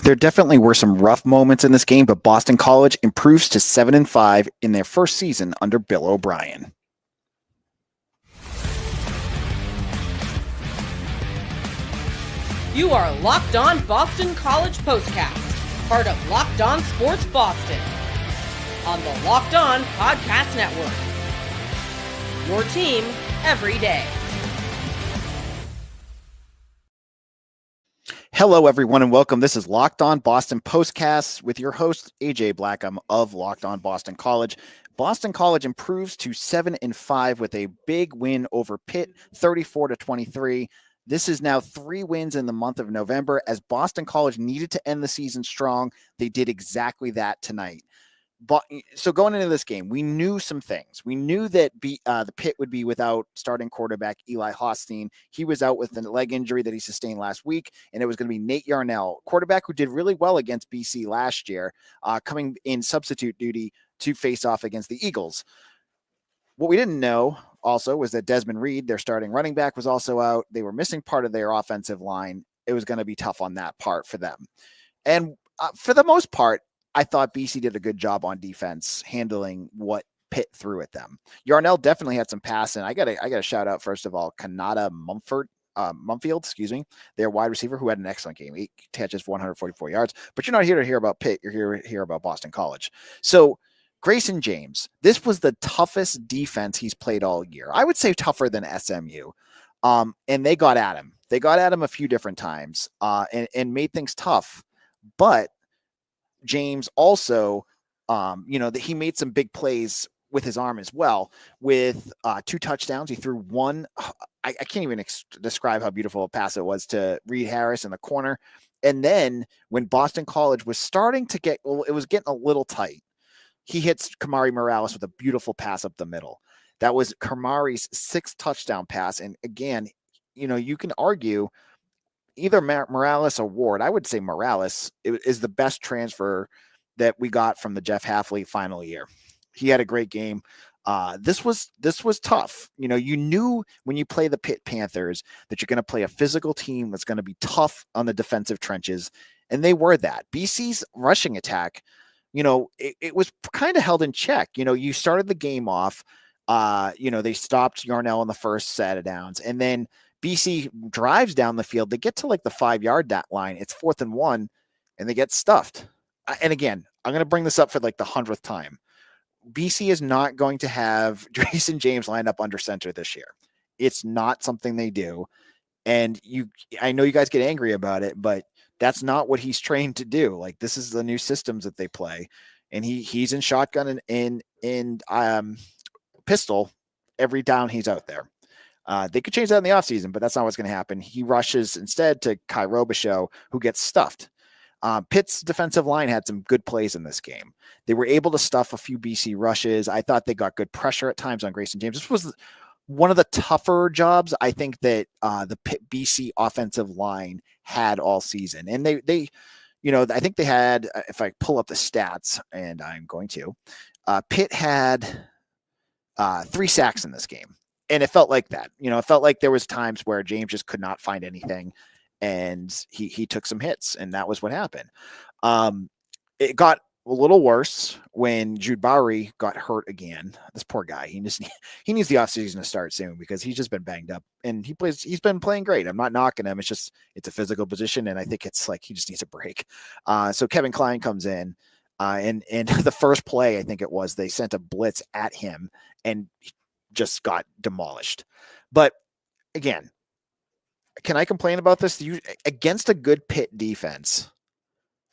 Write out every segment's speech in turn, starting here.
There definitely were some rough moments in this game, but Boston College improves to 7-5 in their first season under Bill O'Brien. You are Locked On Boston College Postcast, part of Locked On Sports Boston, on the Locked On Podcast Network. Your team every day. Hello, everyone, and welcome. This is Locked On Boston Postcast with your host, AJ Blackham of Locked On Boston College. Boston College improves to 7-5 with a big win over Pitt, 34-23. This is now 3 wins in the month of November. As Boston College needed to end the season strong, they did exactly that tonight. But so going into this game, we knew some things. We knew that the Pitt would be without starting quarterback Eli Hostine. He was out with a leg injury that he sustained last week, and it was going to be Nate Yarnell, quarterback who did really well against BC last year, coming in substitute duty to face off against the Eagles. What we didn't know also was that Desmond Reed, their starting running back, was also out. They were missing part of their offensive line. It was going to be tough on that part for them. And for the most part, I thought BC did a good job on defense handling what Pitt threw at them. Yarnell definitely had some passing. I got to shout out, first of all, Kanata Mumfield, their wide receiver, who had an excellent game. 8 catches, 144 yards. But you're not here to hear about Pitt. You're here to hear about Boston College. So Grayson James, this was the toughest defense he's played all year. I would say tougher than SMU. And they got at him. They got at him a few different times and made things tough. But James also, that he made some big plays with his arm as well, with 2 touchdowns. He threw one. I can't even describe how beautiful a pass it was to Reed Harris in the corner. And then when Boston College was starting to it was getting a little tight, he hits Kamari Morales with a beautiful pass up the middle. That was Kamari's 6th touchdown pass. And again, you can argue either Morales or Ward. I would say Morales is the best transfer that we got from the Jeff Hafley final year. He had a great game. This was tough. You knew when you play the Pitt Panthers that you're going to play a physical team that's going to be tough on the defensive trenches, and they were that. BC's rushing attack, it was kind of held in check. You started the game off. They stopped Yarnell in the first set of downs, and then BC drives down the field. They get to like the 5-yard line. It's 4th and 1, and they get stuffed. And again, I'm going to bring this up for like the 100th time. BC is not going to have Grayson James lined up under center this year. It's not something they do. And I know you guys get angry about it, but that's not what he's trained to do. Like, this is the new systems that they play. And he's in shotgun and pistol every down he's out there. They could change that in the offseason, but that's not what's going to happen. He rushes instead to Kye Robichaux, who gets stuffed. Pitt's defensive line had some good plays in this game. They were able to stuff a few BC rushes. I thought they got good pressure at times on Grayson James. This was one of the tougher jobs I think that the Pitt BC offensive line had all season. And they I think they had, if I pull up the stats, and I'm going to, Pitt had 3 sacks in this game. And it felt like that. It felt like there was times where James just could not find anything, and he took some hits, and that was what happened. It got a little worse when Jude Bowery got hurt again. This poor guy. He needs the offseason to start soon because he's just been banged up, and he's been playing great. I'm not knocking him. It's a physical position, and I think it's like he just needs a break. So Kevin Klein comes in, and the first play, I think it was, they sent a blitz at him and just got demolished. But again, can I complain about this? Against a good Pitt defense,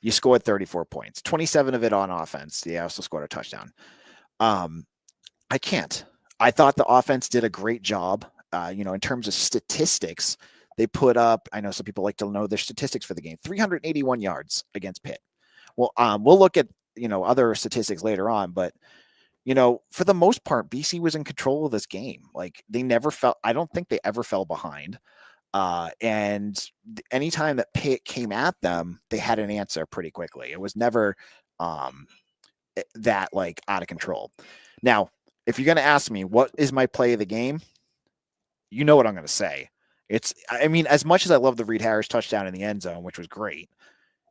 you scored 34 points, 27 of it on offense. They also scored a touchdown. I can't. I thought the offense did a great job. In terms of statistics, they put up, I know some people like to know their statistics for the game, 381 yards against Pitt. Well, we'll look at, other statistics later on, but for the most part, BC was in control of this game. Like, I don't think they ever fell behind. And anytime that Pitt came at them, they had an answer pretty quickly. It was never that like out of control. Now, if you're going to ask me, what is my play of the game? You know what I'm going to say. As much as I love the Reed Harris touchdown in the end zone, which was great,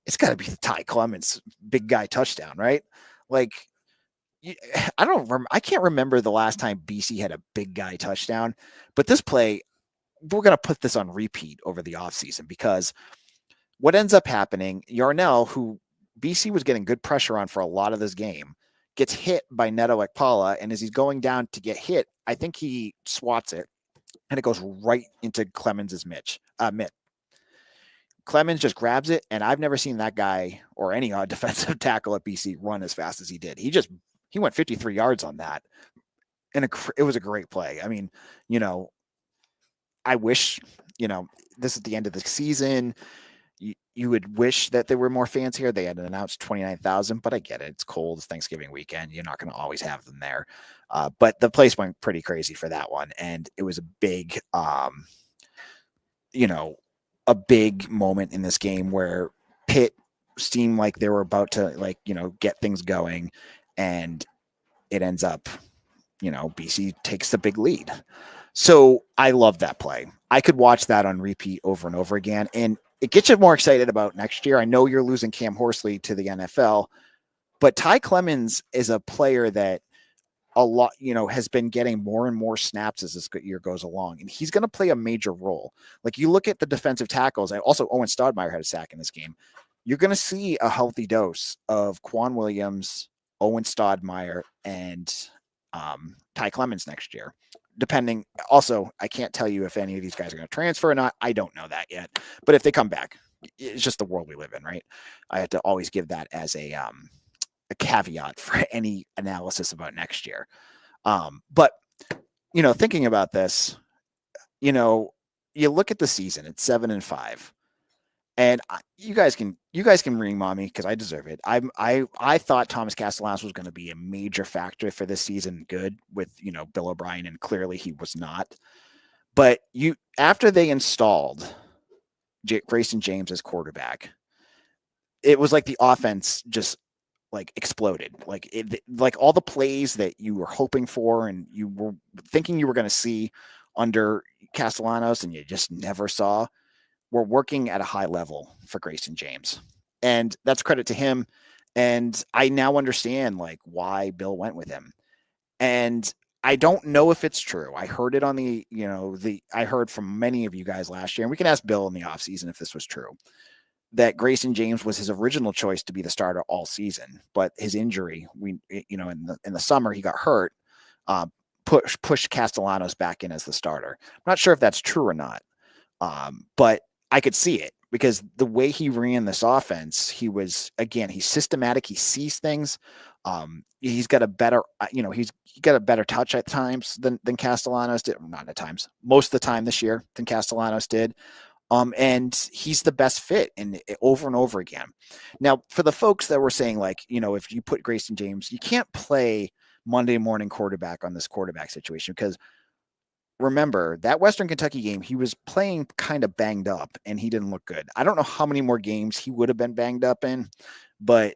it's got to be Ty Clemens big guy touchdown, right? Like, I can't remember the last time BC had a big guy touchdown, but this play, we're going to put this on repeat over the offseason, because what ends up happening, Yarnell, who BC was getting good pressure on for a lot of this game, gets hit by Neto Ekpala, and as he's going down to get hit, I think he swats it, and it goes right into Clemens' mitt. Clemens just grabs it, and I've never seen that guy or any defensive tackle at BC run as fast as he did. He went 53 yards on that, and it was a great play. I mean, I wish, this is the end of the season. You would wish that there were more fans here. They had announced 29,000, but I get it. It's cold. It's Thanksgiving weekend. You're not going to always have them there. But the place went pretty crazy for that one. And it was a big, a big moment in this game where Pitt seemed like they were about to get things going, and it ends up, BC takes the big lead. So I love that play. I could watch that on repeat over and over again. And it gets you more excited about next year. I know you're losing Cam Horsley to the NFL, but Ty Clemens is a player that has been getting more and more snaps as this year goes along. And he's going to play a major role. Like, you look at the defensive tackles. Also, Owen Stodmeyer had a sack in this game. You're going to see a healthy dose of Quan Williams, Owen Stodmeyer, and Ty Clemens next year. Depending, also, I can't tell you if any of these guys are going to transfer or not. I don't know that yet. But if they come back, it's just the world we live in, right? I have to always give that as a caveat for any analysis about next year. But, thinking about this, you look at the season, it's 7-5. And you guys can ring mommy because I deserve it. I thought Thomas Castellanos was going to be a major factor for this season. Good with Bill O'Brien, and clearly he was not. But after they installed Grayson James as quarterback, it was like the offense just exploded. Like all the plays that you were hoping for and you were thinking you were going to see under Castellanos, and you just never saw, we're working at a high level for Grayson James, and that's credit to him. And I now understand why Bill went with him. And I don't know if it's true. I heard it on I heard from many of you guys last year, and we can ask Bill in the offseason if this was true, that Grayson James was his original choice to be the starter all season, but his injury, in the summer he got hurt, pushed Castellanos back in as the starter. I'm not sure if that's true or not. But I could see it because the way he ran this offense, he's systematic. He sees things. He's got a better, he's got a better touch at times than Castellanos did. Not at times, most of the time this year than Castellanos did. And he's the best fit over and over again. Now, for the folks that were saying if you put Grayson James, you can't play Monday morning quarterback on this quarterback situation, because remember that Western Kentucky game, he was playing kind of banged up and he didn't look good. I don't know how many more games he would have been banged up in, but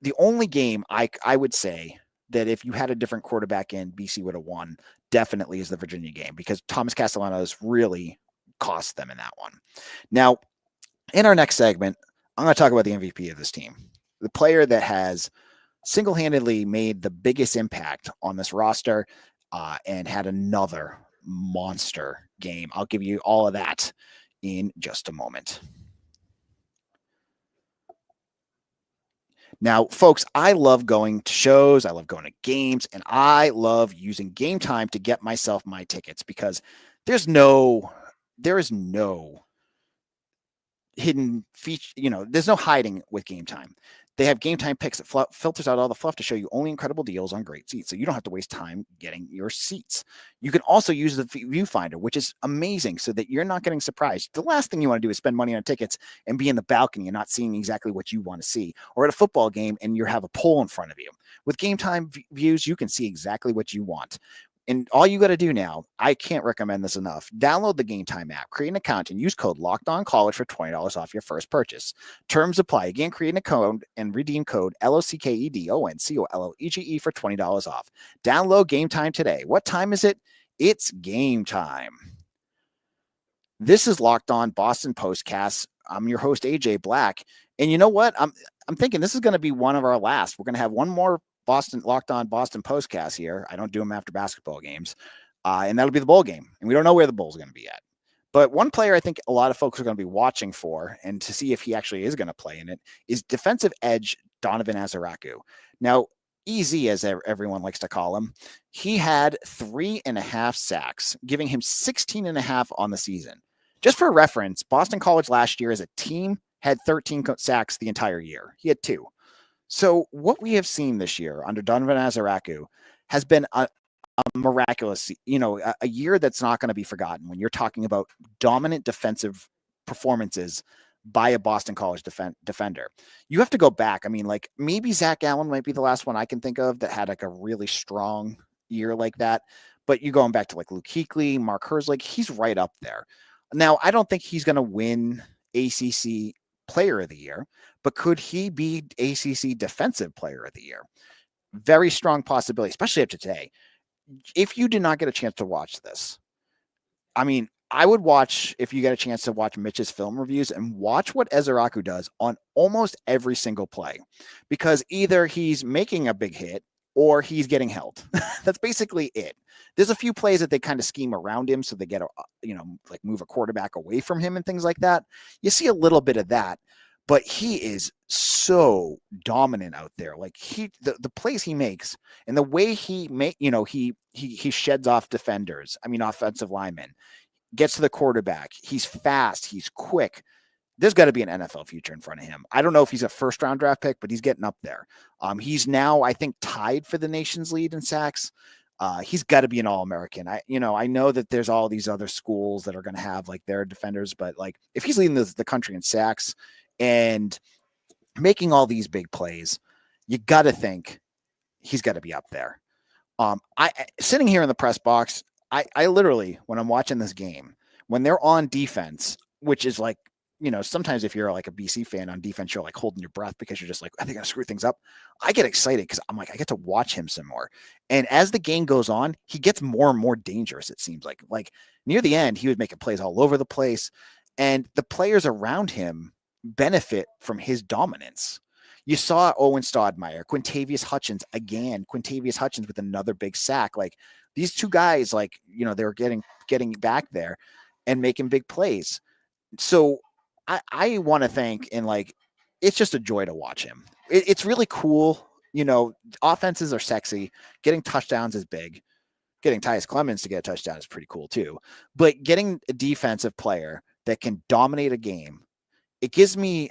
the only game I would say that if you had a different quarterback in, BC would have won definitely is the Virginia game, because Thomas Castellanos really cost them in that one. Now, in our next segment, I'm going to talk about the MVP of this team, the player that has single-handedly made the biggest impact on this roster, and had another monster game. I'll give you all of that in just a moment. Now, folks, I love going to shows. I love going to games, and I love using Game Time to get myself my tickets, because there is no hidden feature. There's no hiding with Game Time. They have Game Time picks that filters out all the fluff to show you only incredible deals on great seats, so you don't have to waste time getting your seats. You can also use the viewfinder, which is amazing, so that you're not getting surprised. The last thing you want to do is spend money on tickets and be in the balcony and not seeing exactly what you want to see, or at a football game and you have a pole in front of you. With Game Time views, you can see exactly what you want. And all you got to do now, I can't recommend this enough. Download the Game Time app, create an account, and use code LOCKEDONCollege for $20 off your first purchase. Terms apply. Again, create an account and redeem code LOCKEDONCOLLEGE for $20 off. Download Game Time today. What time is it? It's game time. This is Locked On Boston Postcast. I'm your host, AJ Black. And you know what? I'm thinking this is going to be one of our last. We're going to have one more Boston Locked On Boston postcast here. I don't do them after basketball games, and that'll be the bowl game. And we don't know where the bowl's going to be at. But one player I think a lot of folks are going to be watching for, and to see if he actually is going to play in it, is defensive edge Donovan Ezeiruaku. Now, EZ, as everyone likes to call him, he had 3.5 sacks, giving him 16.5 on the season. Just for reference, Boston College last year as a team had 13 sacks the entire year. He had 2. So what we have seen this year under Donovan Ezeiruaku has been a miraculous, a year that's not going to be forgotten when you're talking about dominant defensive performances by a Boston College defender. You have to go back. I mean, like maybe Zach Allen might be the last one I can think of that had like a really strong year like that. But you going back to like Luke Kuechly, Mark Herzlich, he's right up there. Now, I don't think he's going to win ACC Player of the Year, but could he be ACC Defensive Player of the Year? Very strong possibility, especially after today. If you did not get a chance to watch this, I mean, I would watch, if you get a chance to watch Mitch's film reviews, and watch what Ezeiruaku does on almost every single play, because either he's making a big hit or he's getting held. That's basically it. There's a few plays that they kind of scheme around him so they get, like move a quarterback away from him and things like that. You see a little bit of that, but he is so dominant out there. Like the plays he makes and the way he sheds off defenders. I mean, offensive linemen, gets to the quarterback. He's fast. He's quick. There's got to be an NFL future in front of him. I don't know if he's a first-round draft pick, but he's getting up there. He's now, I think, tied for the nation's lead in sacks. He's got to be an All-American. I know that there's all these other schools that are going to have like their defenders, but like if he's leading the country in sacks and making all these big plays, you got to think he's got to be up there. I sitting here in the press box, I literally, when I'm watching this game, when they're on defense, which is like, sometimes if you're like a BC fan on defense, you're like holding your breath because you're just like, are they going to screw things up? I get excited because I'm like, I get to watch him some more. And as the game goes on, he gets more and more dangerous. It seems like near the end, he was making plays all over the place, and the players around him benefit from his dominance. You saw Owen Stodmeyer, Quintavious Hutchins with another big sack. Like these two guys, like, they were getting back there and making big plays. So I want to think, and like, it's just a joy to watch him. It's really cool. Offenses are sexy. Getting touchdowns is big. Getting Tyus Clemens to get a touchdown is pretty cool too. But getting a defensive player that can dominate a game, it gives me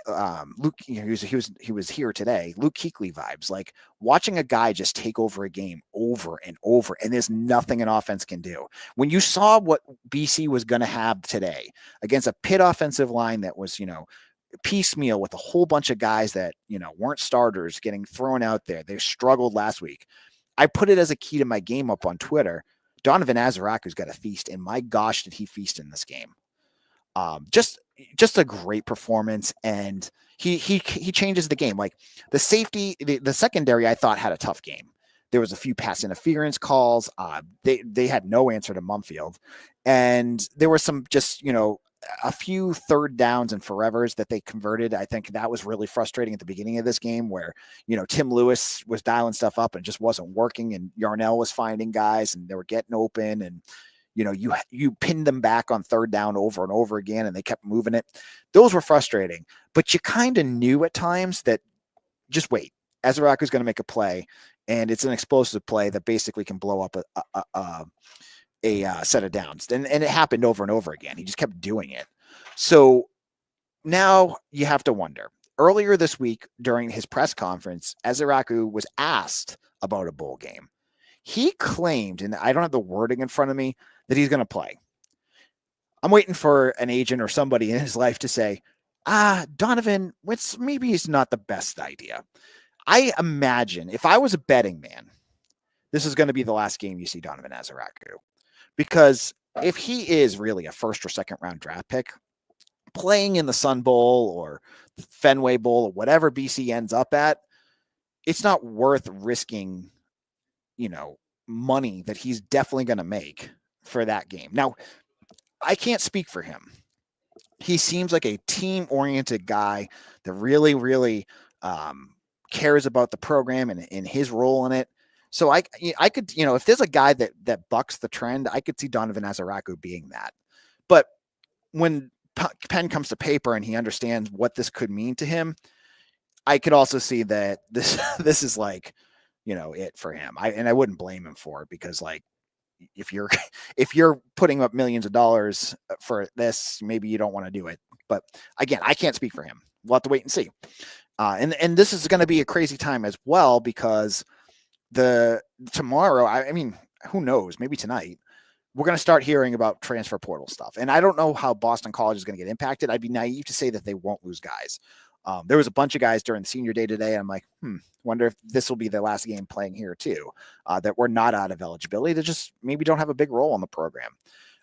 Luke. He was here today. Luke Kuechly vibes, like watching a guy just take over a game over and over, and there's nothing an offense can do. When you saw what BC was going to have today against a Pitt offensive line that was, piecemeal with a whole bunch of guys that weren't starters getting thrown out there. They struggled last week. I put it as a key to my game up on Twitter. Donovan Ezeiruaku's got a feast, and my gosh, did he feast in this game? Just a great performance, and he changes the game. Like the safety, the secondary, I thought had a tough game. There was a few pass interference calls. They had no answer to Mumfield, and there were some just a few third downs and forevers that they converted. I think that was really frustrating at the beginning of this game, where Tim Lewis was dialing stuff up and just wasn't working, and Yarnell was finding guys and they were getting open, and you pinned them back on third down over and over again, and they kept moving it. Those were frustrating, but you kind of knew at times that just wait, Ezeiruaku is going to make a play, and it's an explosive play that basically can blow up a set of downs. And it happened over and over again. He just kept doing it. So now you have to wonder. Earlier this week during his press conference, Ezeiruaku was asked about a bowl game. He claimed, and I don't have the wording in front of me, that he's going to play. I'm waiting for an agent or somebody in his life to say, Donovan, maybe it's not the best idea. I imagine if I was a betting man, this is going to be the last game you see Donovan Ezeiruaku. Because if he is really a first or second round draft pick, playing in the Sun Bowl or Fenway Bowl or whatever BC ends up at, it's not worth risking money that he's definitely going to make for that game. Now, I can't speak for him. he seems like a team-oriented guy that really, really cares about the program and his role in it. So I could, if there's a guy that bucks the trend, I could see Donovan Ezeiruaku being that. But when pen comes to paper and he understands what this could mean to him, I could also see that this is like, it for him. I wouldn't blame him for it, because like, if you're putting up millions of dollars for this, maybe you don't want to do it. But again, I can't speak for him. We'll have to wait and see. And this is going to be a crazy time as well, because tomorrow, I mean, who knows? Maybe tonight we're going to start hearing about transfer portal stuff. And I don't know how Boston College is going to get impacted. I'd be naive to say that they won't lose guys. There was a bunch of guys during the senior day today. I'm like, wonder if this will be their last game playing here too, that we're not out of eligibility, that just maybe don't have a big role in the program.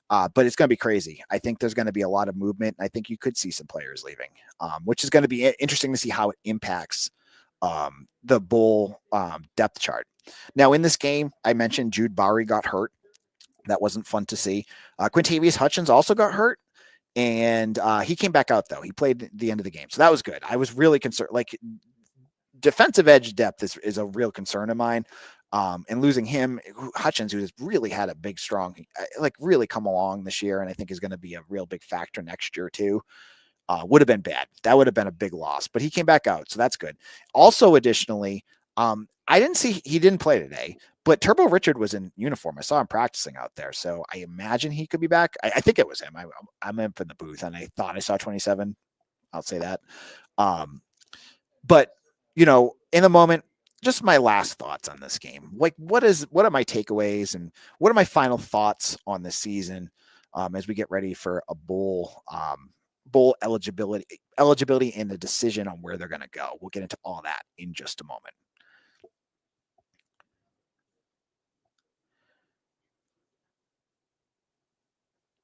But it's going to be crazy. I think there's going to be a lot of movement. I think you could see some players leaving, which is going to be interesting to see how it impacts the bowl depth chart. Now, in this game, I mentioned Jude Barry got hurt. That wasn't fun to see. Quintavious Hutchins also got hurt. And he came back out, though. He played the end of the game. So that was good. I was really concerned. Like, defensive edge depth is a real concern of mine. And losing him, Hutchins, who has really had a big, strong, really come along this year, and I think is going to be a real big factor next year, too, would have been bad. That would have been a big loss. But he came back out, so that's good. Also, additionally, I didn't see, he didn't play today, but Turbo Richard was in uniform. I saw him practicing out there, so I imagine he could be back. I think it was him. I'm up in the booth, and I thought I saw 27. I'll say that. But, in the moment, just my last thoughts on this game. Like, what are my takeaways, and what are my final thoughts on this season as we get ready for a bowl eligibility and the decision on where they're going to go. We'll get into all that in just a moment.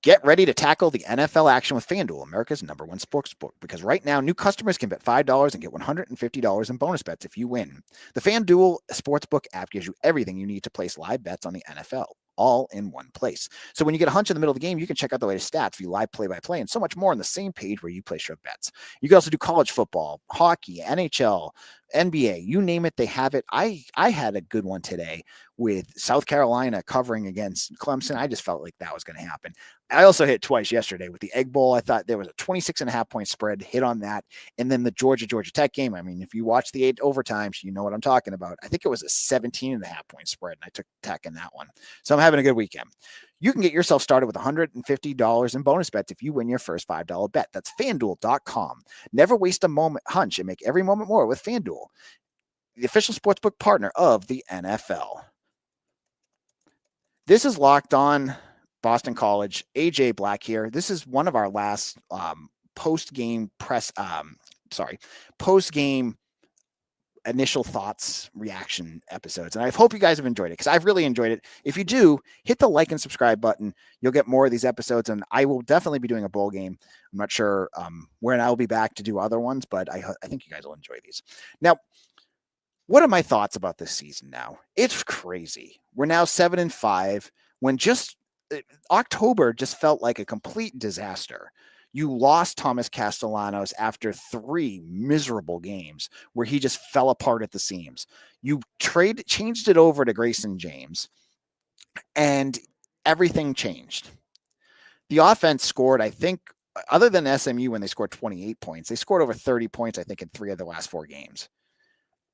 Get ready to tackle the NFL action with FanDuel, America's #1 sportsbook, because right now, new customers can bet $5 and get $150 in bonus bets if you win. The FanDuel Sportsbook app gives you everything you need to place live bets on the NFL, all in one place. So when you get a hunch in the middle of the game, you can check out the latest stats, view live play-by-play, and so much more on the same page where you place your bets. You can also do college football, hockey, NHL, NBA, you name it, they have it. I had a good one today with South Carolina covering against Clemson. I just felt like that was going to happen. I also hit twice yesterday with the Egg Bowl. I thought there was a 26.5 point spread, hit on that. And then the Georgia Tech game. I mean, if you watch the 8 overtimes, you know what I'm talking about. I think it was a 17.5 point spread, and I took Tech in that one. So I'm having a good weekend. You can get yourself started with $150 in bonus bets if you win your first $5 bet. That's FanDuel.com. Never waste a moment hunch and make every moment more with FanDuel, the official sportsbook partner of the NFL. This is Locked On Boston College. AJ Black here. This is one of our last post-game initial thoughts, reaction episodes. And I hope you guys have enjoyed it, because I've really enjoyed it. If you do, hit the like and subscribe button. You'll get more of these episodes, and I will definitely be doing a bowl game. I'm not sure when I'll be back to do other ones, but I think you guys will enjoy these. Now, what are my thoughts about this season now? It's crazy. We're now 7-5, when just October just felt like a complete disaster. You lost Thomas Castellanos after 3 miserable games where he just fell apart at the seams. You changed it over to Grayson James, and everything changed. The offense scored, I think, other than SMU when they scored 28 points, they scored over 30 points, I think, in 3 of the last 4 games.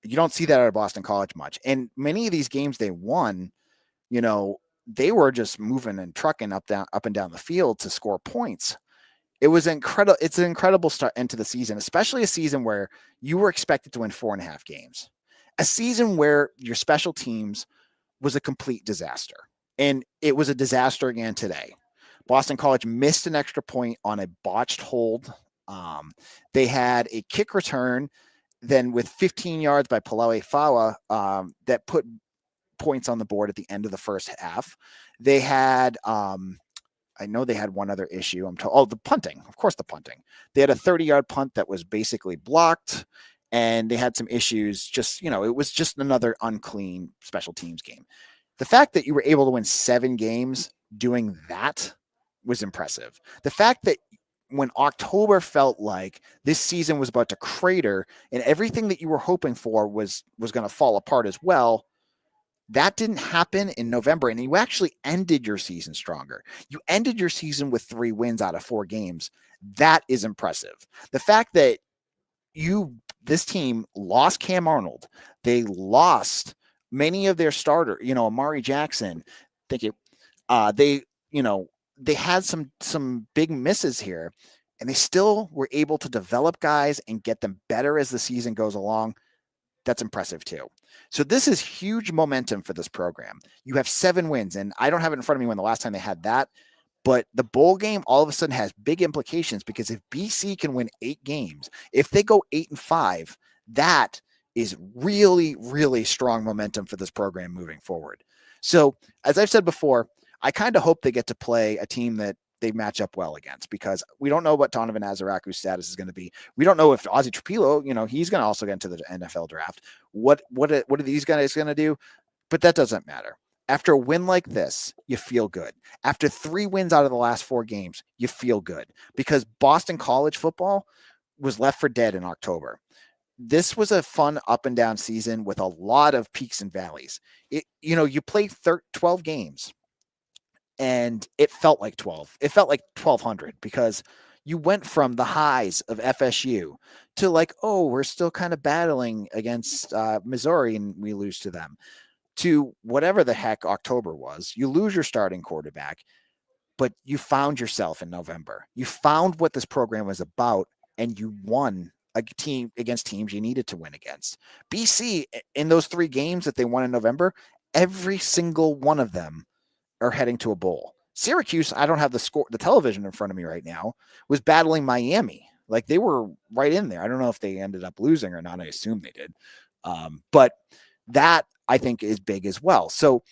You don't see that out of Boston College much. And many of these games they won, they were just moving and trucking up and down the field to score points. It was incredible. It's an incredible start into the season, especially a season where you were expected to win 4.5 games, a season where your special teams was a complete disaster. And it was a disaster again today. Boston College missed an extra point on a botched hold. They had a kick return then with 15 yards by Palauei Fawa that put points on the board at the end of the first half. They had, I know they had one other issue. The punting. Of course, the punting. They had a 30-yard punt that was basically blocked, and they had some issues. Just, it was just another unclean special teams game. The fact that you were able to win 7 games doing that was impressive. The fact that when October felt like this season was about to crater and everything that you were hoping for was going to fall apart as well, that didn't happen in November, and you actually ended your season stronger. You ended your season with 3 wins out of 4 games. That is impressive. The fact that this team lost Cam Arnold, they lost many of their starter, Amari Jackson. Thank you. They had some big misses here, and they still were able to develop guys and get them better as the season goes along. That's impressive too. So this is huge momentum for this program. You have 7 wins, and I don't have it in front of me when the last time they had that, but the bowl game all of a sudden has big implications, because if BC can win 8 games, if they go 8-5, that is really, really strong momentum for this program moving forward. So as I've said before, I kind of hope they get to play a team that they match up well against, because we don't know what Donovan Ezeiruaku's status is going to be. We don't know if Ozzie Trapilo, he's going to also get into the NFL draft. What are these guys going to do? But that doesn't matter. After a win like this, you feel good. After 3 wins out of the last 4 games, you feel good, because Boston College football was left for dead in October. This was a fun up and down season with a lot of peaks and valleys. You played 12 games, and it felt like 12. It felt like 1,200, because you went from the highs of FSU to like, oh, we're still kind of battling against Missouri and we lose to them, to whatever the heck October was. You lose your starting quarterback, but you found yourself in November. You found what this program was about, and you won a team against teams you needed to win against. BC, in those 3 games that they won in November, every single one of them are heading to a bowl. Syracuse, I don't have the television in front of me right now, was battling Miami. Like, they were right in there. I don't know if they ended up losing or not. I assume they did. But that, I think, is big as well. So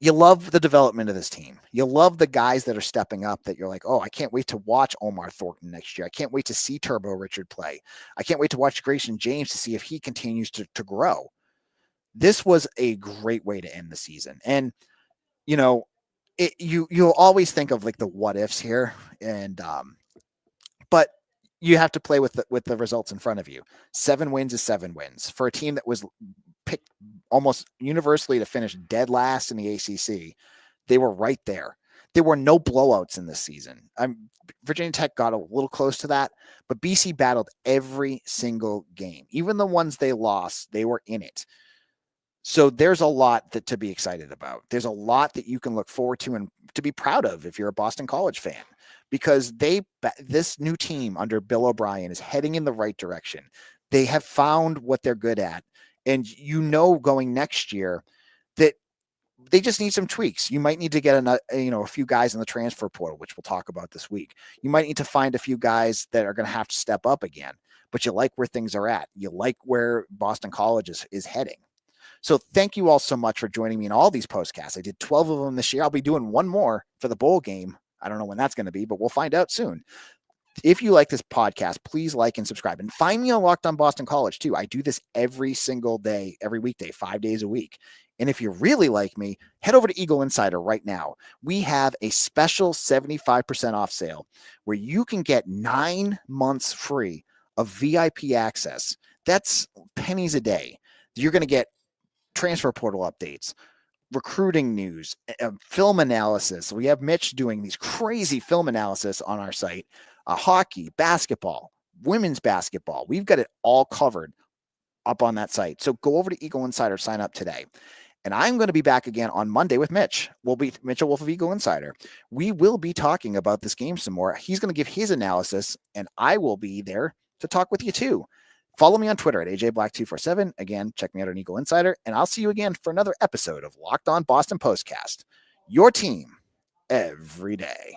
you love the development of this team. You love the guys that are stepping up, that you're like, oh, I can't wait to watch Omar Thornton next year. I can't wait to see Turbo Richard play. I can't wait to watch Grayson James to see if he continues to grow. This was a great way to end the season. And you'll always think of like the what ifs here, and but you have to play with the results in front of you. 7 wins is 7 wins for a team that was picked almost universally to finish dead last in the ACC. They were right there. There were no blowouts in this season. Virginia Tech got a little close to that, but BC battled every single game. Even the ones they lost, they were in it. So there's a lot to be excited about. There's a lot that you can look forward to and to be proud of if you're a Boston College fan, because this new team under Bill O'Brien is heading in the right direction. They have found what they're good at. And going next year that they just need some tweaks. You might need to get a few guys in the transfer portal, which we'll talk about this week. You might need to find a few guys that are going to have to step up again, but you like where things are at. You like where Boston College is heading. So thank you all so much for joining me in all these postcasts. I did 12 of them this year. I'll be doing one more for the bowl game. I don't know when that's going to be, but we'll find out soon. If you like this podcast, please like and subscribe, and find me on Locked On Boston College too. I do this every single day, every weekday, 5 days a week. And if you really like me, head over to Eagle Insider right now. We have a special 75% off sale where you can get 9 months free of VIP access. That's pennies a day. You're going to get transfer portal updates, recruiting news, film analysis. We have Mitch doing these crazy film analysis on our site. Hockey, basketball, women's basketball. We've got it all covered up on that site. So go over to Eagle Insider, sign up today. And I'm going to be back again on Monday with Mitch. We'll be Mitchell Wolf of Eagle Insider. We will be talking about this game some more. He's going to give his analysis, and I will be there to talk with you too. Follow me on Twitter at AJBlack247. Again, check me out on Eagle Insider, and I'll see you again for another episode of Locked On Boston Postcast. Your team every day.